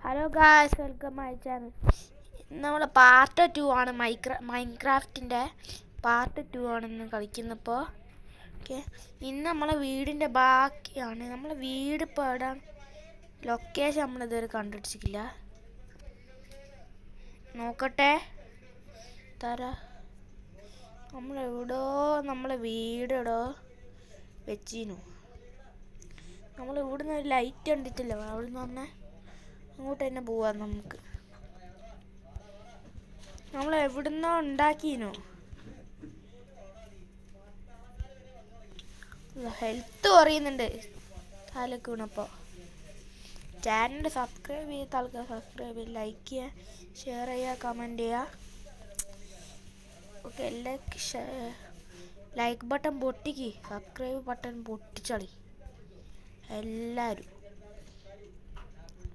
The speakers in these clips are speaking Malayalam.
Hello guys, welcome my channel. നമ്മൾ പാർട്ട് 2 ആണ്. മൈൻക്രാഫ്റ്റിൻ്റെ പാർട്ട് 2 ആണ് ഇന്ന് കളിക്കുന്നപ്പോൾ. ഓക്കെ, ഇന്ന് നമ്മളെ വീടിൻ്റെ ബാക്കിയാണ്. നമ്മളെ വീട് ഇപ്പോൾ എവിടെ ലൊക്കേഷൻ നമ്മളിതുവരെ കണ്ടുപിടിച്ചിട്ടില്ല. നോക്കട്ടെ തരാ. നമ്മളെവിടോ നമ്മളെ വീട് എവിടോ വെച്ചിരുന്നു. നമ്മൾ ഇവിടുന്ന് ഒരു ലൈറ്റ് കണ്ടിട്ടില്ല. അവിടുന്ന് വന്നേ അങ്ങോട്ട് തന്നെ പോവാം. നമുക്ക് നമ്മൾ എവിടുന്നോ ഉണ്ടാക്കിനോ. ഹെൽത്ത് കുറയുന്നുണ്ട് തലക്ക് വീണപ്പോൾ. ചാനൽ സബ്സ്ക്രൈബ് ചെയ്ത ആൾക്കാർ സബ്സ്ക്രൈബ് ചെയ്യുക, ലൈക്ക് ചെയ്യുക, ഷെയർ ചെയ്യുക, കമൻറ്റ് ചെയ്യുക. ഓക്കെ, ലൈക്ക് ബട്ടൺ പൊട്ടിക്ക്, സബ്സ്ക്രൈബ് ബട്ടൺ പൊട്ടിച്ചളി എല്ലാവരും.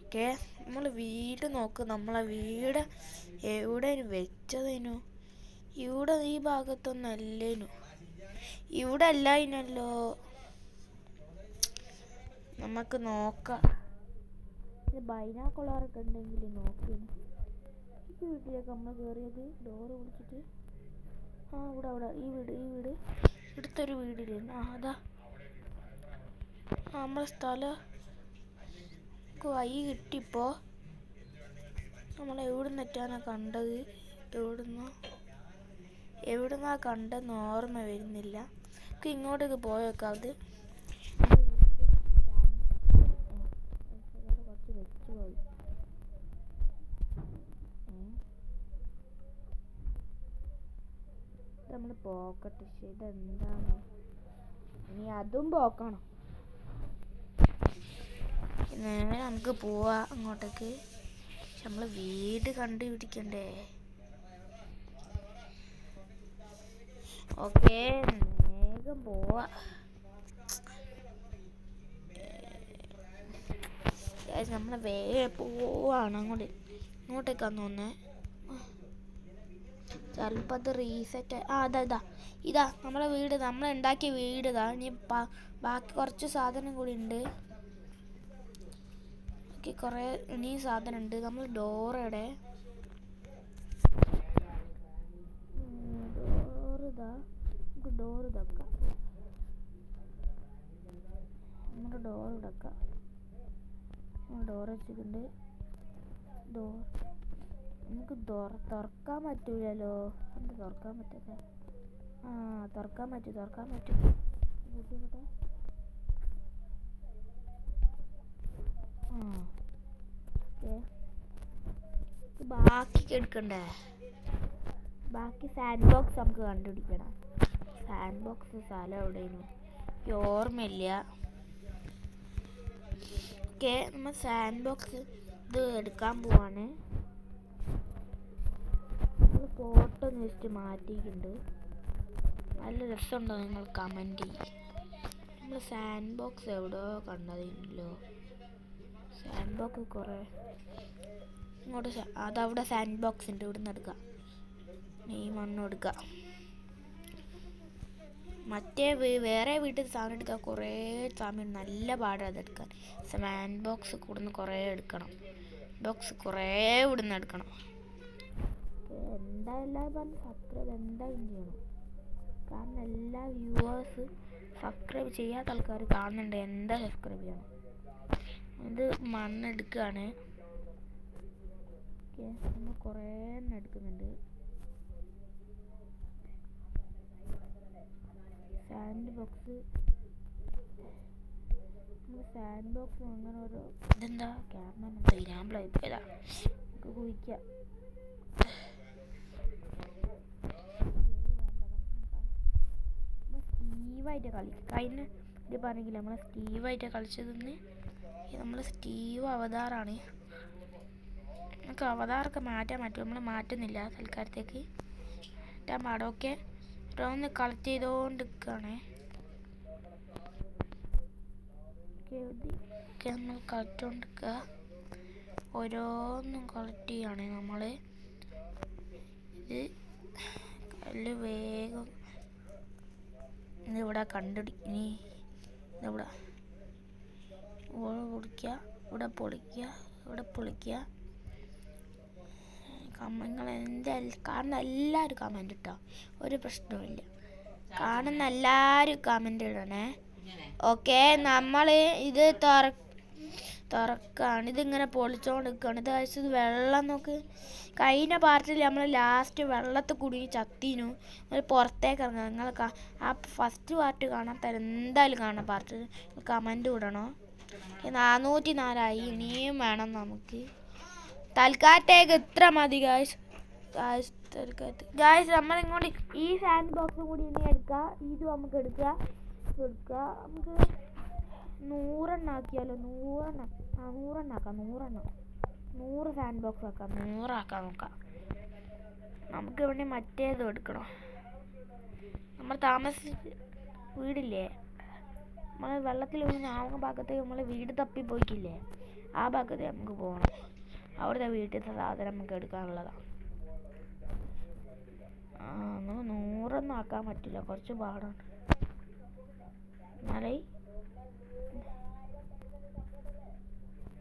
ഓക്കെ, നമ്മൾ വീട് നോക്ക്. നമ്മളെ വീട് എവിടെയാണ് വെച്ചതിനു? ഇവിടെ ഈ ഭാഗത്തൊന്നും അല്ലേനു. ഇവിടെ അല്ലായിനല്ലോ. നമുക്ക് നോക്കാം. ബൈനാക്കുളറൊക്കെ ഉണ്ടെങ്കിൽ നോക്കിന്. ഈ വീട്ടിലേക്ക് നമ്മൾ കയറിയത് ഡോറ് വിളിച്ചിട്ട്. ഇവിടെ ഈ വീട് ഇവിടുത്തെ ഒരു വീടില്ലേ? അതാ നമ്മളെ സ്ഥലം. വഴി കിട്ടിയപ്പോൾ നമ്മൾ എവിടുന്നെറ്റാണ് കണ്ടത്? എവിടുന്നാ കണ്ടെന്ന് ഓർമ്മ വരുന്നില്ല. നമുക്ക് ഇങ്ങോട്ടേക്ക് പോയേക്കാം. അത് കുറച്ച് വെച്ചുപോയി. നമ്മൾ പോക്കട്ടെ. ഇതെന്താണ് ഇനി? അതും പോക്കണം. നേരെ നമുക്ക് പോവാം അങ്ങോട്ടേക്ക്. നമ്മൾ വീട് കണ്ടുപിടിക്കണ്ടേ? ഓക്കെ, വേഗം പോവാ. നമ്മൾ വേഗം പോവാണ് ഇങ്ങോട്ടേക്കാന്ന് തോന്നുന്നേ. ചിലപ്പോൾ അത് റീസെറ്റ്. ഇതാ നമ്മളെ വീട്, നമ്മൾ ഉണ്ടാക്കിയ വീട്. ഇതാ. ഇനി ബാക്കി കുറച്ച് സാധനം കൂടി ഉണ്ട്. കുറേ ഇനിയും സാധനം ഉണ്ട്. നമ്മൾ ഡോറയുടെ നമുക്ക് ഡോർ ഇതാക്കാം. നമ്മുടെ ഡോർ ഇടക്കാം. ഡോർ വെച്ചിട്ടുണ്ട്. നമുക്ക് തുറക്കാൻ പറ്റൂലല്ലോ. എന്ത് തുറക്കാൻ പറ്റത്തെ? തുറക്കാൻ പറ്റും. ബുദ്ധിമുട്ടാ. ബാക്കി എടുക്കണ്ടേ? ബാക്കി സാൻഡ് ബോക്സ് നമുക്ക് കണ്ടുപിടിക്കണം. സാൻഡ് ബോക്സ് സ്ഥലം എവിടെയാണ് ഓർമ്മയില്ല. ഓക്കെ, നമ്മൾ സാൻഡ് ബോക്സ് ഇത് എടുക്കാൻ പോവാണ്. നമ്മൾ ഫോട്ടോ ജസ്റ്റ് മാറ്റിയിട്ടുണ്ട്. നല്ല രസമുണ്ടോ? നിങ്ങൾ കമൻറ്റ് ചെയ്യും. നമ്മൾ സാൻഡ് ബോക്സ് എവിടെയോ കണ്ടതില്ലോ. സാൻഡ് ബോക്സ് കുറേ ഇങ്ങോട്ട്. അതവിടെ സാൻഡ് ബോക്സ് ഉണ്ട്. ഇവിടെ നിന്ന് എടുക്കാം. ഈ മണ്ണ് എടുക്കാം. മറ്റേ വേറെ വീട്ടിൽ സാധനം എടുക്കാൻ കുറേ സമയം, നല്ല പാടാണ് അതെടുക്കാൻ. സാൻഡ് ബോക്സ് കൂടുന്ന് കുറേ എടുക്കണം. കുറേ ഇവിടുന്ന് എടുക്കണം. എന്തായാലും പറഞ്ഞ് സബ്സ്ക്രൈബ് എന്തായാലും ചെയ്യണം. കാരണം എല്ലാ വ്യൂവേഴ്സ് സബ്സ്ക്രൈബ് ചെയ്യാത്ത ആൾക്കാർ കാണുന്നുണ്ട്. എന്താ സബ്സ്ക്രൈബ് ചെയ്യണം. ഇത് മണ്ണെടുക്കുകയാണ്. നമ്മൾ കുറേ എണ്ണം എടുക്കുന്നുണ്ട്. സാൻഡ് ബോക്സ് അങ്ങനെ ഓരോ. ഇതെന്താ ക്യാമറ ഇരാമ്പിളായി പോയതാ. നമുക്ക് കുഴിക്കാം. സ്റ്റീവായിട്ട് കളിക്കും. കഴിഞ്ഞ ഇത് പറഞ്ഞില്ല, നമ്മൾ സ്റ്റീവായിട്ട് കളിച്ചതെന്ന്. നമ്മൾ സ്റ്റീവ് അവതാറാണ്. നമുക്ക് അവതാറൊക്കെ മാറ്റാൻ പറ്റും. നമ്മൾ മാറ്റുന്നില്ല തൽക്കാലത്തേക്ക്. മാറ്റാൻ പാടൊക്കെ ഓരോന്ന് കളക്ട് ചെയ്തുകൊണ്ടിരിക്കുകയാണ്. നമ്മൾ കളക്ട് ചെയ്തുകൊണ്ടിരിക്കുക. ഓരോന്നും കളക്ട് ചെയ്യാണ് നമ്മൾ. ഇത് കല്ല് വേഗം ഇതിവിടെ ഇതവിടെ പൊളിക്കുക. ഇവിടെ പൊളിക്കുക. ഇവിടെ പൊളിക്കുക. നിങ്ങൾ എന്തായാലും കാണുന്ന എല്ലാവരും കമൻ്റ് ഇട്ടോ, ഒരു പ്രശ്നവുമില്ല. കാണുന്ന എല്ലാവരും കമൻ്റ് ഇടണേ. ഓക്കെ, നമ്മൾ ഇത് തുറക്കാണ്. ഇതിങ്ങനെ പൊളിച്ചോണ്ട് നിൽക്കുകയാണ്. ഇത് കഴിച്ചത് വെള്ളം നോക്ക്. കഴിഞ്ഞ പാർട്ടിൽ നമ്മൾ ലാസ്റ്റ് വെള്ളത്തിൽ കുടുങ്ങി ചത്തിനു. നമ്മൾ പുറത്തേക്ക് ഇറങ്ങാം. നിങ്ങൾ ആ ഫസ്റ്റ് പാർട്ട് കാണാത്ത എന്തായാലും കാണാം. പാർട്ട് കമൻറ്റ് വിടണോ. 404 ഇനിയും വേണം നമുക്ക്. തൽക്കാലത്തേക്ക് ഇത്ര മതി ഗായ്സ്. നമ്മളിങ്ങോട്ട് ഈ സാൻഡ് ബോക്സും കൂടി ഇനി എടുക്കുക. ഇത് നമുക്ക് എടുക്കുക. നമുക്ക് 100 ആക്കിയാലോ. 100 ആക്കാം. 100 സാൻഡ് ബോക്സ് ആക്കാം. 100 ആക്കാൻ നോക്കാം. നമുക്ക് ഇവിടെ മറ്റേതും എടുക്കണം. നമ്മൾ താമസിച്ച വീടില്ലേ, നമ്മൾ വെള്ളത്തിൽ വീഴുന്ന ആ ഭാഗത്തേക്ക് നമ്മൾ വീട് തപ്പി പോയിക്കില്ലേ, ആ ഭാഗത്തേക്ക് നമുക്ക് പോകണം. അവിടുത്തെ വീട്ടിലത്തെ സാധനം നമുക്ക് എടുക്കാനുള്ളതാണ്. നമുക്ക് 100 ആക്കാൻ പറ്റില്ല, കുറച്ച് പാടാണ്. എന്നാലേ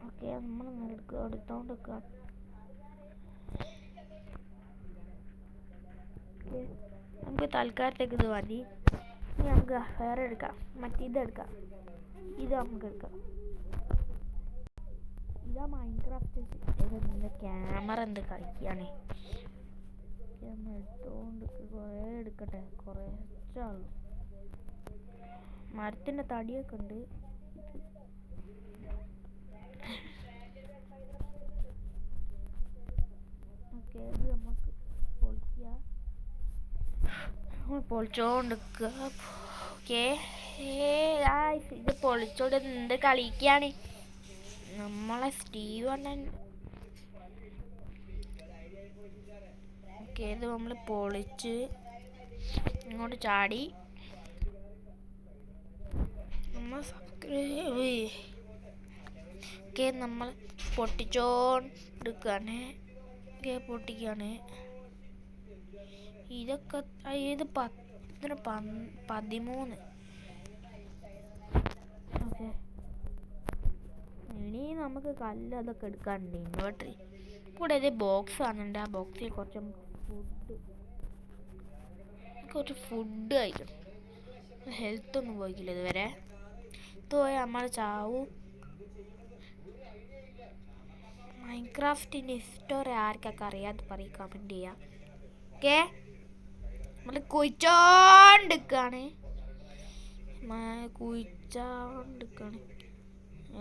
ഓക്കെ, നമ്മൾ എടുത്തോണ്ട് നിൽക്കുക. നമുക്ക് തൽക്കാലത്തേക്ക് ഇത് മതി. ഇനി നമുക്ക് വേറെ എടുക്കാം. ഇതെടുക്കാം. ഇത് നമുക്ക് എടുക്കാം. ഇതാ മൈൻക്രാഫ്റ്റ്. ഇതിൻ്റെ ക്യാമറ എന്ത് കളിക്കുകയാണ്. എടുത്തോണ്ട് കുറേ എടുക്കട്ടെ. കുറച്ചാളും മരത്തിൻ്റെ തടിയൊക്കെ ഉണ്ട്. ഓക്കെ, ഇത് നമുക്ക് പൊളിക്കാം. പൊളിച്ചോണ്ടിരിക്കുക. ഓക്കെ, ഇത് പൊളിച്ചോണ്ട് എന്ത് കളിക്കാണ് നമ്മളെ സ്റ്റീവ് അണ്ണൻ. ഓക്കെ, ഇത് നമ്മൾ പൊളിച്ച് ഇങ്ങോട്ട് ചാടി. നമ്മൾ സബ്സ്ക്രൈബ്. ഓക്കെ, നമ്മൾ പൊട്ടിച്ചോണ്ടിരിക്കുകയാണ്. പൊട്ടിക്കുകയാണ്. ഇതൊക്കെ ഇത് 13. ഓക്കെ, ഇനി നമുക്ക് കല്ല് അതൊക്കെ എടുക്കാനുണ്ട്. ഇൻവെർട്ടർ കൂടെ ഇത് ബോക്സ് ആണുണ്ട്. ആ ബോക്സിൽ കുറച്ച് ഫുഡ് കഴിക്കണം. ഹെൽത്ത് ഒന്നും പോയിക്കില്ല ഇതുവരെ. ഇത് പോയാൽ നമ്മൾ ചാവും. മൈൻക്രാഫ്റ്റിൻ്റെ ഹിസ്റ്റോറി ആർക്കൊക്കെ അറിയാതെ പറയും, കമൻറ്റ് ചെയ്യാം. ഓക്കെ, നമ്മൾ കുഴിച്ചോണ്ടിരിക്കുകയാണ്.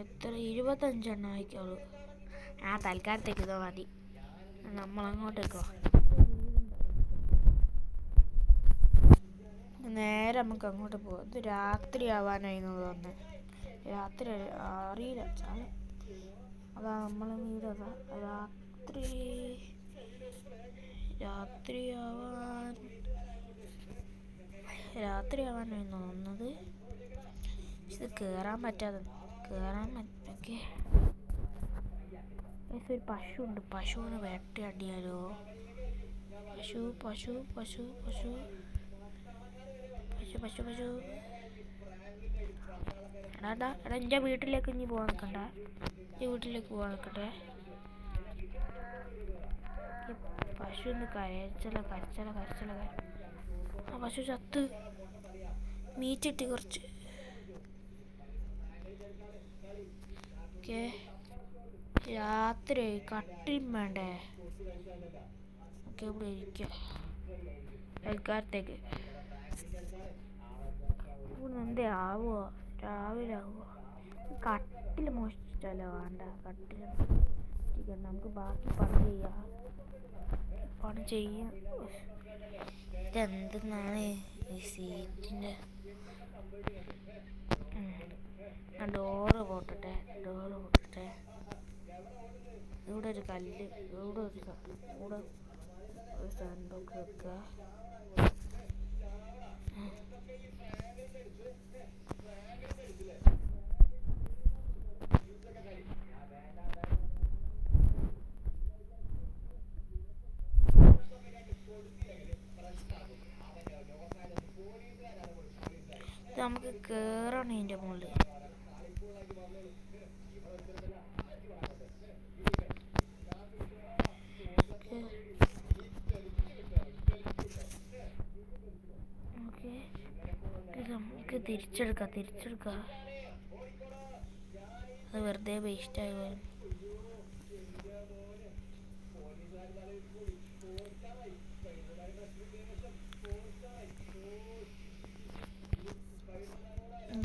എത്ര 25 ആയിക്കോളൂ. തൽക്കാലത്തേക്ക് ഇതോ മതി. നമ്മളങ്ങോട്ടേക്കോ നേരെ നമുക്ക് അങ്ങോട്ട് പോവാം. ഇത് രാത്രി ആവാനായിരുന്നു തോന്നുന്നത്. രാത്രി അറിയില്ല. അതാ നമ്മളെ വീട്. അതാ രാത്രി ആവാനായിരുന്നു തോന്നുന്നത്. ഇത് കയറാൻ പറ്റാതെ ഓക്കെ. ഒരു പശു ഉണ്ട്. പശുവിന് വേട്ടയാടിയാലോ. പശു എടാ എൻ്റെ വീട്ടിലേക്ക് ഇനി പോകാൻ നിൽക്കണ്ട. വീട്ടിലേക്ക് പോകാൻ നിൽക്കട്ടെ. പശു ഒന്ന് കരച്ചില. ആ പശു ചത്ത്. മീറ്റിട്ട് കുറച്ച്. ഓക്കെ, രാത്രി കട്ടിൽ വേണ്ടേ. ഓക്കെ, ഇവിടെ ഇരിക്കാം. തൽക്കാലത്തേക്ക് എന്തേ ആവുമോ, രാവിലെ ആവുമോ. കട്ടിൽ മോഷ്ടിച്ചാലോ. വേണ്ട, കട്ടിൽ നമുക്ക് ബാക്കി പണി ചെയ്യാം. ഇതെന്തെന്നാണ് ഈ സീറ്റിൻ്റെ. ഡോറ് പൊട്ടട്ടെ. ഇവിടെ ഒരു കല്ല്. ഇവിടെ ഒരു സാൻഡ് ബോക്സ് വെക്കുക. നമുക്ക് കേറണം ഇതിൻ്റെ മുകളിൽ. തിരിച്ചെടുക്ക. അത് വെറുതെ വേസ്റ്റായി പോയി.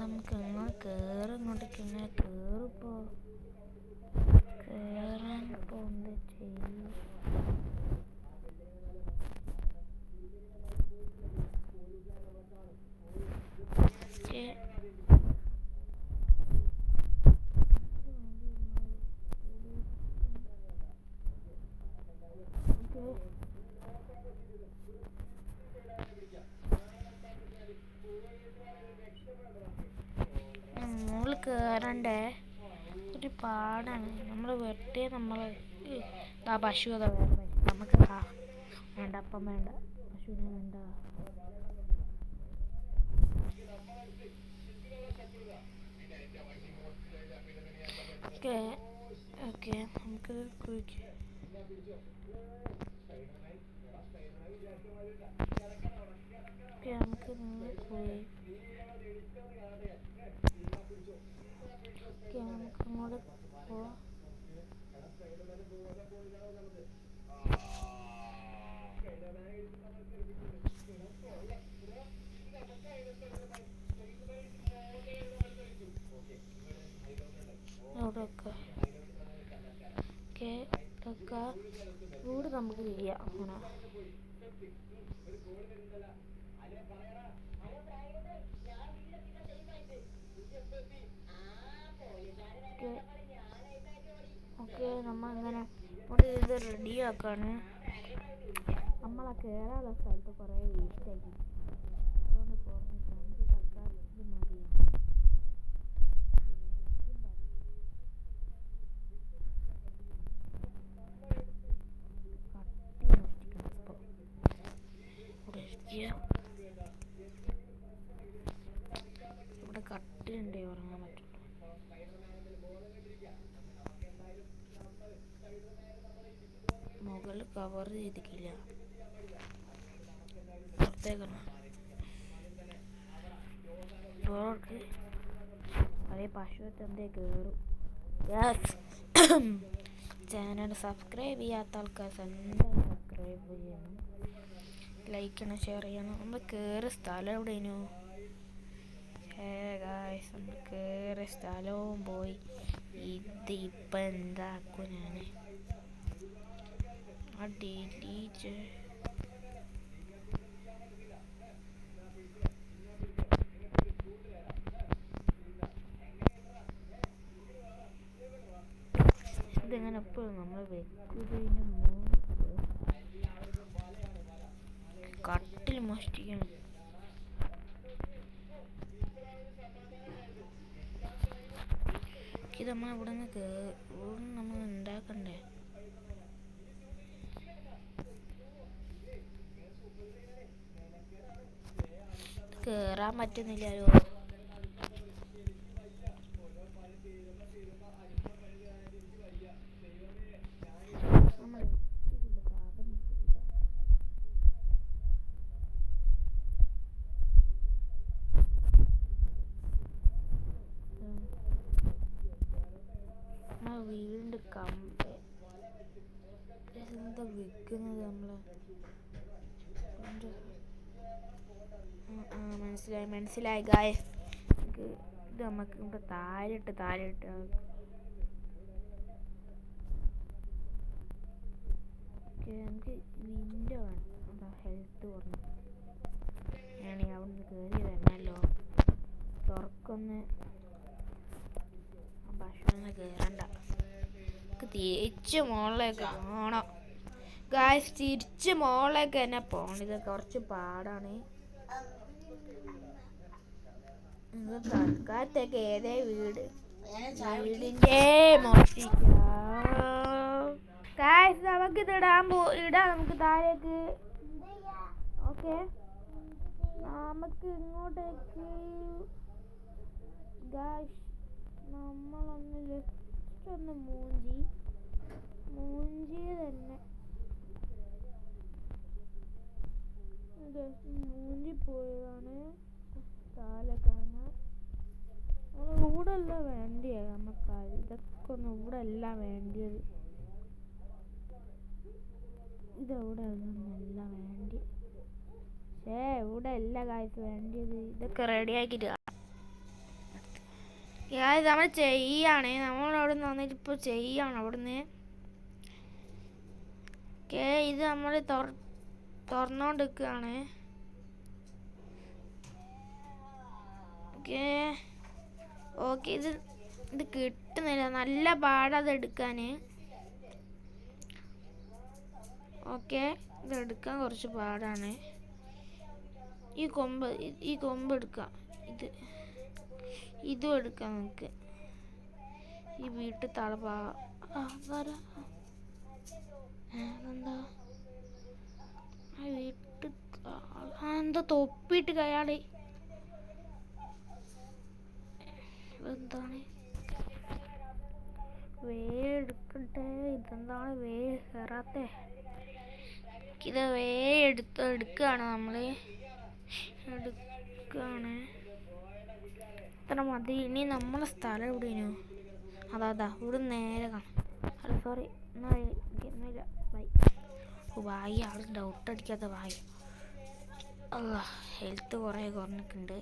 നമുക്ക് എങ്ങനെ കേറും? ഇങ്ങോട്ടേക്ക് എങ്ങനെ കേറിപ്പോ? കേറാൻ എന്ത് ചെയ്യും? മുകളിൽ കയറണ്ടേ? ഒരു പാടാണ്. നമ്മൾ വെട്ടേ പശു അതാ വേറെ നമുക്ക് വേണ്ട. അപ്പം വേണ്ട, പശുവിനെ വേണ്ട. ഓക്കെ നമുക്ക് കുഴിക്കാം. നമുക്ക് പോയി നമുക്ക് അങ്ങോട്ട് പോവാം. വീട് നമുക്ക് ചെയ്യാം. അങ്ങനെ ഓക്കെ നമ്മൾ അങ്ങനെ ഇത് റെഡിയാക്കാണ്. നമ്മളെ കയറാനുള്ള സ്ഥലത്ത് കുറേ വേസ്റ്റാക്കി. അതുകൊണ്ട് കുറഞ്ഞിട്ട് നമുക്ക് തൽക്കാലം ഇത് മതിയാണ്. ഇവിടെ കട്ടിലുണ്ടേ ഉറങ്ങാൻ പറ്റും. മുകളിൽ കവർ ചെയ്തിട്ടില്ല. പുറത്തേക്കാണ് അതേ പശുവത്തെ എന്തേ കയറും. ചാനൽ സബ്സ്ക്രൈബ് ചെയ്യാത്ത ആൾക്കാർ എന്തായാലും സബ്സ്ക്രൈബ് ചെയ്യണം, ലൈക്ക് ചെയ്യണം, ഷെയർ ചെയ്യണം. നമ്മൾ കയറിയ സ്ഥലം എവിടെയായിരുന്നു? ഗായ്സ് നമ്മൾ കയറിയ സ്ഥലവും പോയി. ഇത് ഇപ്പം എന്താക്കും ഞാൻ? ഡിലീറ്റ് ഇതെങ്ങനെ എപ്പോഴും നമ്മൾ വെക്കുന്നതിന് മുമ്പ് കട്ടിൽ മോഷ്ടിക്കണം. ഇത് നമ്മൾ ഇവിടെ നിന്ന് നമ്മൾ ഉണ്ടാക്കണ്ടേ? കേറാൻ പറ്റുന്നില്ലല്ലോ. വീടിൻ്റെ എന്താ വിൽക്കുന്നത്? മനസ്സിലായി ഗായ്സ്. ഇത് നമുക്ക് ഇവിടെ താഴെട്ട് നമുക്ക് വിൻഡോ വേണം. എന്താ ഹെൽത്ത് കുറഞ്ഞു. ഞാനീ അവിടെ നിന്ന് കയറി വരണമല്ലോ. തുറക്കൊന്ന് ഭക്ഷണം കയറണ്ട. തിരിച്ച് മുകളിലേക്ക് പോകണം ഗായ്സ്. തിരിച്ച് മുകളിലേക്ക് തന്നെ പോകണം. ഇത് കുറച്ച് പാടാണ്. തൽക്കാലത്തേക്ക് ഏതേ വീടിൻ്റെ ഗായ്സ് നമുക്കിത് ഇടാം. നമുക്ക് താഴേക്ക്. ഓക്കെ നമുക്ക് ഇങ്ങോട്ടേക്ക് ഗായ്സ് നമ്മളൊന്ന് ജസ്റ്റ് ഒന്ന് മൂഞ്ചി തന്നെ മൂഞ്ചി പോയതാണ്. താഴെ കാണാൻ നമുക്കൊന്നും ഇവിടെ അല്ല വേണ്ടിയത്. ഇതെവിടെ ഒന്നല്ല വേണ്ടി. ഇവിടെ അല്ല കായ്സ് വേണ്ടിയത്. ഇതൊക്കെ റെഡി ആക്കിയിട്ട് നമ്മൾ ചെയ്യാണ്. നമ്മളവിടെ നിന്ന് വന്നിട്ട് ഇപ്പോൾ ചെയ്യാണ് അവിടുന്ന്. ഇത് നമ്മൾ തുറന്നോണ്ടിരിക്കുകയാണ്. ഓക്കെ ഇത് കിട്ടുന്നില്ല. നല്ല പാടത് എടുക്കാൻ. ഓക്കെ ഇത് എടുക്കാൻ കുറച്ച് പാടാണ്. ഈ കൊമ്പ് എടുക്കാം. ഇതും എടുക്കാം നമുക്ക്. ഈ വീട്ടിൽ തളപാ എന്താ വീട്ടിൽ എന്താ തൊപ്പിട്ട് കയാളെ എന്താണ് എടുക്കട്ടെ. ഇതെന്താണ് കയറാത്തെ? ഇത് എടുക്കുകയാണ്. നമ്മൾ എടുക്കുകയാണ്. ഇത്ര മതി. ഇനി നമ്മളെ സ്ഥലം എവിടെയാണ്? അതാ ഇവിടെ നേരെ കാണാം. അല്ല സോറി, ഒന്നുമില്ല. വായി ആൾ ഡൗട്ട് അടിക്കാത്ത വായി. അല്ല ഹെൽത്ത് കുറേ കുറഞ്ഞിട്ടുണ്ട്.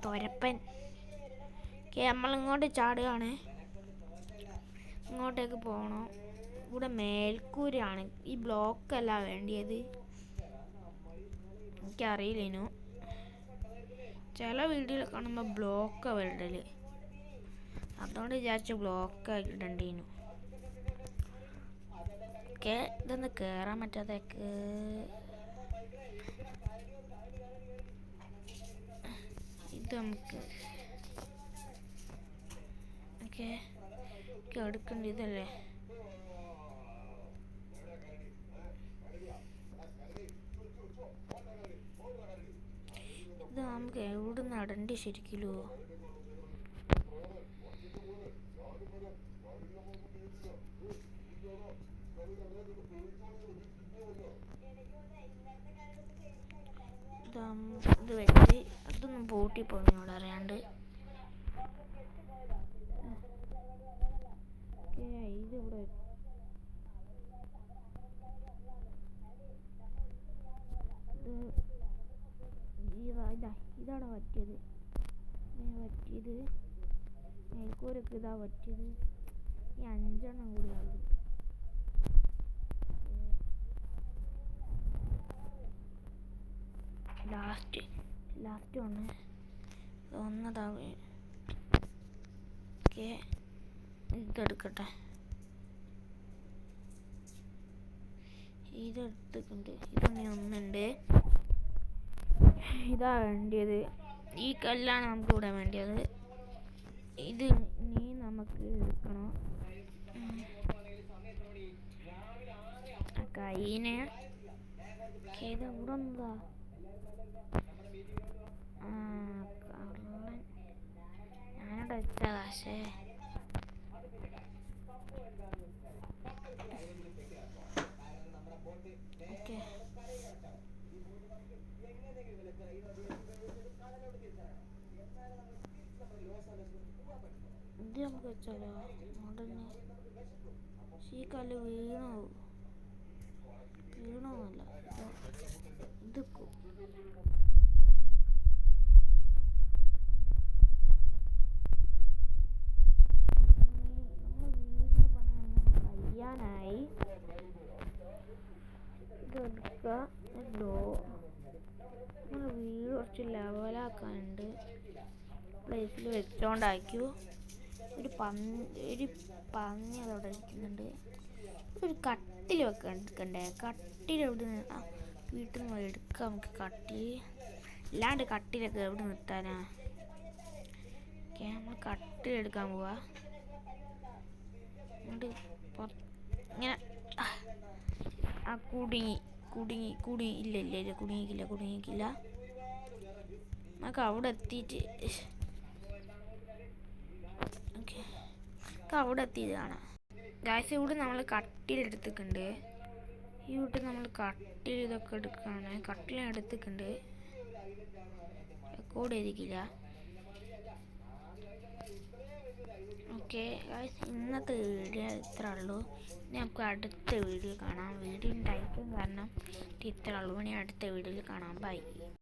തൊരപ്പൻ. നമ്മളിങ്ങോട്ട് ചാടുകയാണ്. ഇങ്ങോട്ടേക്ക് പോകണം. ഇവിടെ മേൽക്കൂരാണ്. ഈ ബ്ലോക്കല്ല വേണ്ടിയത്. എനിക്കറിയില്ലേനു. ചില വീഡിയോയിൽ കാണുമ്പോൾ ബ്ലോക്ക് വരണ്ടല്. അതുകൊണ്ട് വിചാരിച്ചു ബ്ലോക്ക് ഇടണ്ടേനു. ഇതൊന്ന് കയറാൻ പറ്റാത്തേക്ക് ഇത് നമുക്ക് എടുക്കേണ്ട ഇതല്ലേ. ഇത് നമുക്ക് എവിടെ നടണ്ടി ശരിക്കല്ലോ. ഇത് വെച്ച് അതൊന്നും പൂട്ടി പോന്നോട് അറിയാണ്ട്. ഇതിവിടെ ഇതാണ് പറ്റിയത്. മേൽക്കൂരൊക്കെ ഇതാ പറ്റിയത്. ഈ 5 എണ്ണം കൂടി ആകും. ലാസ്റ്റ് ഒന്നതാവേ. ഇതെടുക്കട്ടെ. ഇതെടുത്തിട്ടുണ്ട്. ഇതൊന്നും ഒന്നുണ്ട്. ഇതാ വേണ്ടിയത്. ഈ കല്ലാണ് നമുക്ക് ഇവിടെ വേണ്ടിയത്. ഇത് ഇനി നമുക്ക് എടുക്കണം. കൈനെ ഇവിടെ എന്താ കള്ളൻ. ഞാനിവിടെ വെച്ച കാശേ. ഇത് നമുക്ക് വെച്ചാലോ ഉടനെ. ഈ കല്ല് വീണോന്നല്ല. ഇത് കഴിയാനായി. ഇതെടുക്കുക. നമ്മളെ വീട് കുറച്ച് ലെവലാക്കാനുണ്ട്. പ്ലേസിൽ വെച്ചോണ്ടാക്കൂ. ഒരു പന്നി അതവിടെ ഇരിക്കുന്നുണ്ട്. ഒരു കട്ടിൽ എടുക്കണ്ടേ? കട്ടിൽ എവിടെ നിന്ന് വീട്ടിൽ നിന്ന് എടുക്കാം നമുക്ക്. കട്ടിൽ അല്ലാണ്ട് കട്ടിലൊക്കെ എവിടെ നിർത്താനാ? നമ്മൾ കട്ടിൽ എടുക്കാൻ പോവാ. ഇങ്ങനെ കുടുങ്ങിക്കില്ല. നമുക്ക് അവിടെ എത്തിയിട്ട് കാണാം. ഗായ്സ് ഇവിടെ നമ്മൾ കട്ടിലെടുത്തിട്ടുണ്ട്. ഈ വീട്ടിൽ നമ്മൾ കട്ടിൽ ഇതൊക്കെ എടുക്കുകയാണ്. കട്ടിലെടുത്തിട്ടുണ്ട്. റെക്കോർഡ് ചെയ്തിട്ടില്ല. ഓക്കെ ഗൈസ്, ഇന്നത്തെ വീഡിയോ ഇത്ര ഉള്ളൂ. ഇനി നമുക്ക് അടുത്ത വീഡിയോ കാണാം. വീഡിയോ ടൈറ്റും കാരണം ഇത്ര ഉള്ളൂ. ഇനി അടുത്ത വീഡിയോയിൽ കാണാം. ബൈ.